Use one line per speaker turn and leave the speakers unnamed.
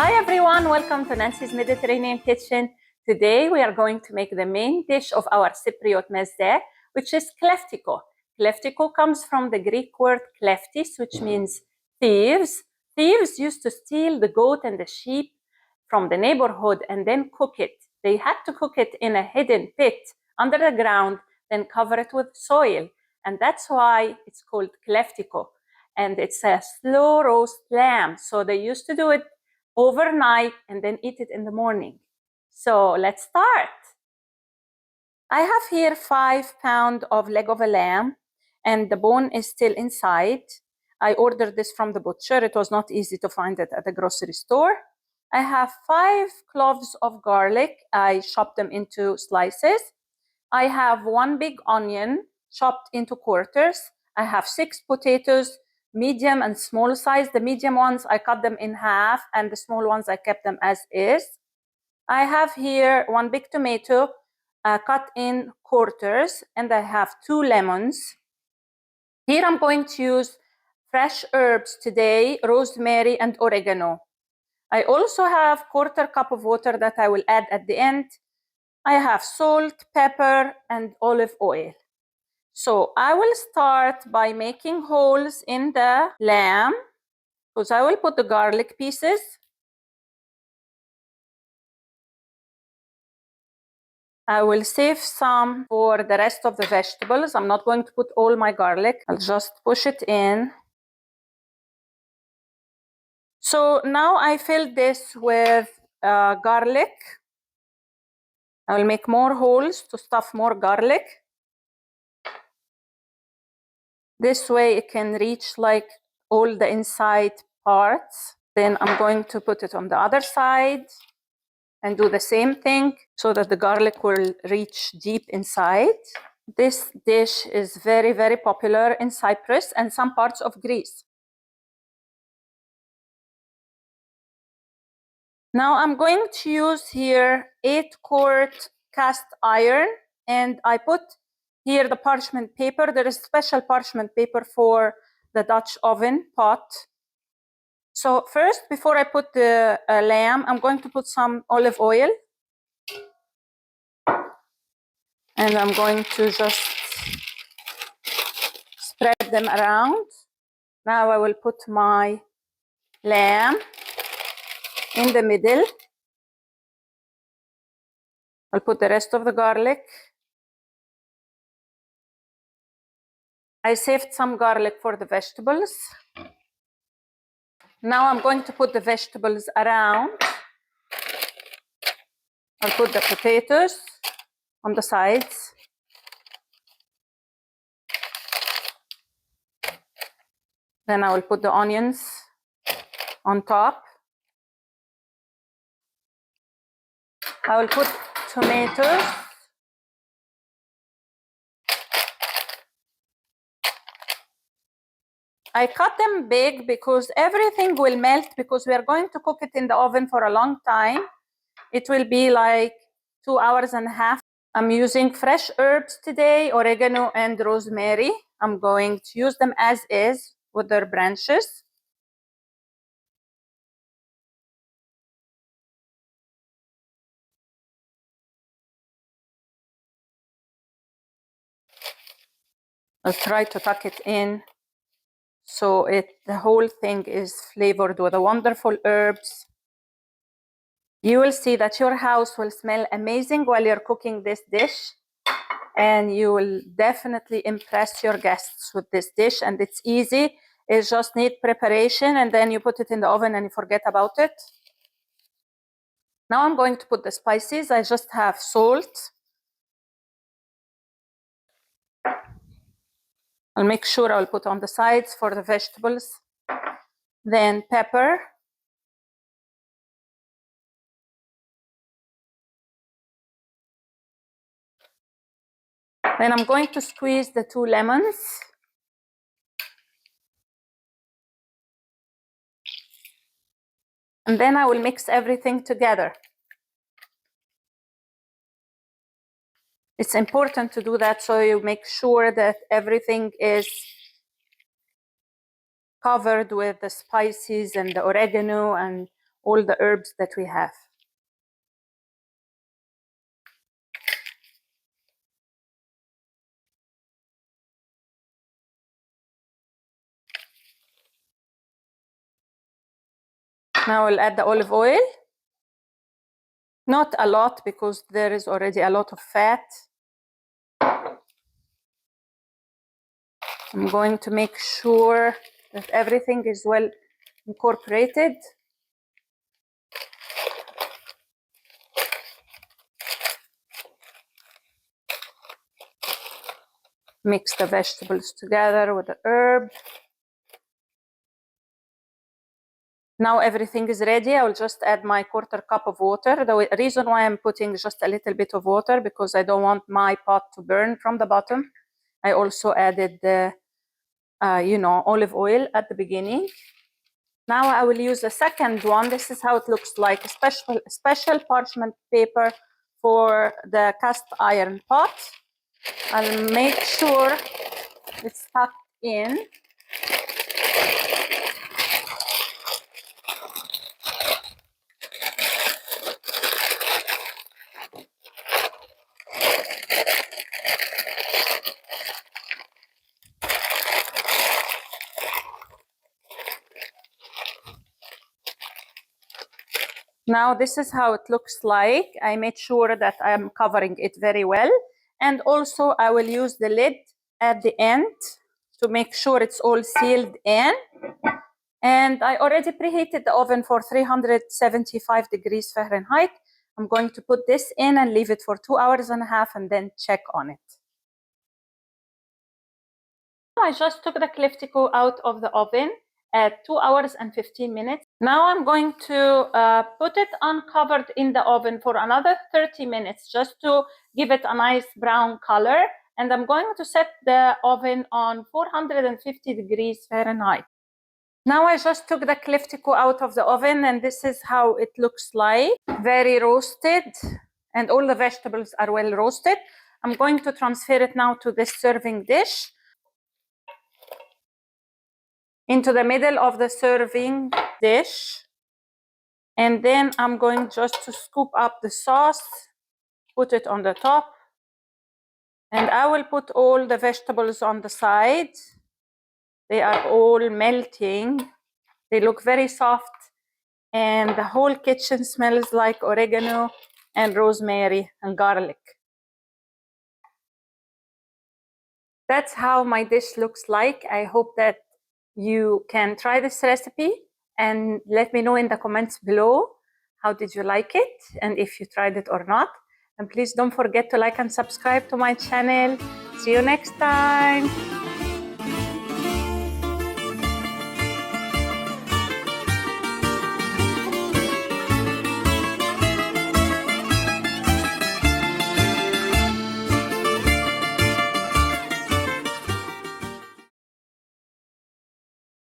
Hi everyone, welcome to Nancy's Mediterranean Kitchen. Today we are going to make the main dish of our Cypriot meze, which is kleftiko. Kleftiko comes from the Greek word kleftis, which means thieves. Thieves used to steal the goat and the sheep from the neighborhood and then cook it. They had to cook it in a hidden pit under the ground, then cover it with soil. And that's why it's called kleftiko. And it's a slow roast lamb. So they used to do it overnight and then eat it in the morning. So let's start. I have here 5 pounds of leg of a lamb and the bone is still inside. I ordered this from the butcher. It was not easy to find it at the grocery store. I have 5 cloves of garlic. I chopped them into slices. I have 1 big onion chopped into quarters. I have 6 potatoes, medium and small size. The medium ones, I cut them in half, and the small ones, I kept them as is. I have here 1 big tomato cut in quarters, and I have 2 lemons. Here I'm going to use fresh herbs today, rosemary and oregano. I also have 1/4 cup of water that I will add at the end. I have salt, pepper, and olive oil. So I will start by making holes in the lamb, because I will put the garlic pieces. I will save some for the rest of the vegetables. I'm not going to put all my garlic. I'll just push it in. So now I filled this with garlic. I will make more holes to stuff more garlic. This way it can reach like all the inside parts. Then I'm going to put it on the other side and do the same thing so that the garlic will reach deep inside. This dish is very, very popular in Cyprus and some parts of Greece. Now I'm going to use here 8-quart cast iron, and I put here the parchment paper. There is special parchment paper for the Dutch oven pot. So first, before I put the lamb, I'm going to put some olive oil. And I'm going to just spread them around. Now I will put my lamb in the middle. I'll put the rest of the garlic. I saved some garlic for the vegetables. Now I'm going to put the vegetables around. I'll put the potatoes on the sides. Then I will put the onions on top. I will put tomatoes. I cut them big because everything will melt, because we are going to cook it in the oven for a long time. It will be like 2 hours and a half. I'm using fresh herbs today, oregano and rosemary. I'm going to use them as is with their branches. I'll try to tuck it in so the whole thing is flavored with the wonderful herbs. You will see that your house will smell amazing while you're cooking this dish, and you will definitely impress your guests with this dish. And it's easy. It just needs preparation, and then you put it in the oven and you forget about it. Now I'm going to put the spices. I just have salt. I'll make sure I'll put on the sides for the vegetables. Then pepper. Then I'm going to squeeze the 2 lemons. And then I will mix everything together. It's important to do that so you make sure that everything is covered with the spices and the oregano and all the herbs that we have. Now we'll add the olive oil. Not a lot because there is already a lot of fat. I'm going to make sure that everything is well incorporated. Mix the vegetables together with the herb. Now everything is ready. I will just add my 1/4 cup of water. The reason why I'm putting just a little bit of water because I don't want my pot to burn from the bottom. I also added the, olive oil at the beginning. Now I will use the second one. This is how it looks like, a special parchment paper for the cast iron pot. I'll make sure it's tucked in. Now this is how it looks like. I made sure that I'm covering it very well. And also I will use the lid at the end to make sure it's all sealed in. And I already preheated the oven for 375 degrees Fahrenheit. I'm going to put this in and leave it for 2.5 hours and then check on it. I just took the Kleftiko out of the oven at 2 hours and 15 minutes. Now I'm going to put it uncovered in the oven for another 30 minutes just to give it a nice brown color. And I'm going to set the oven on 450 degrees Fahrenheit. Now I just took the Kleftiko out of the oven and this is how it looks like. Very roasted and all the vegetables are well roasted. I'm going to transfer it now to this serving dish. Into the middle of the serving dish. And then I'm going just to scoop up the sauce, put it on the top. And I will put all the vegetables on the side. They are all melting. They look very soft. And the whole kitchen smells like oregano and rosemary and garlic. That's how my dish looks like. I hope that you can try this recipe and let me know in the comments below how did you like it and if you tried it or not. And please don't forget to like and subscribe to my channel. See you next time.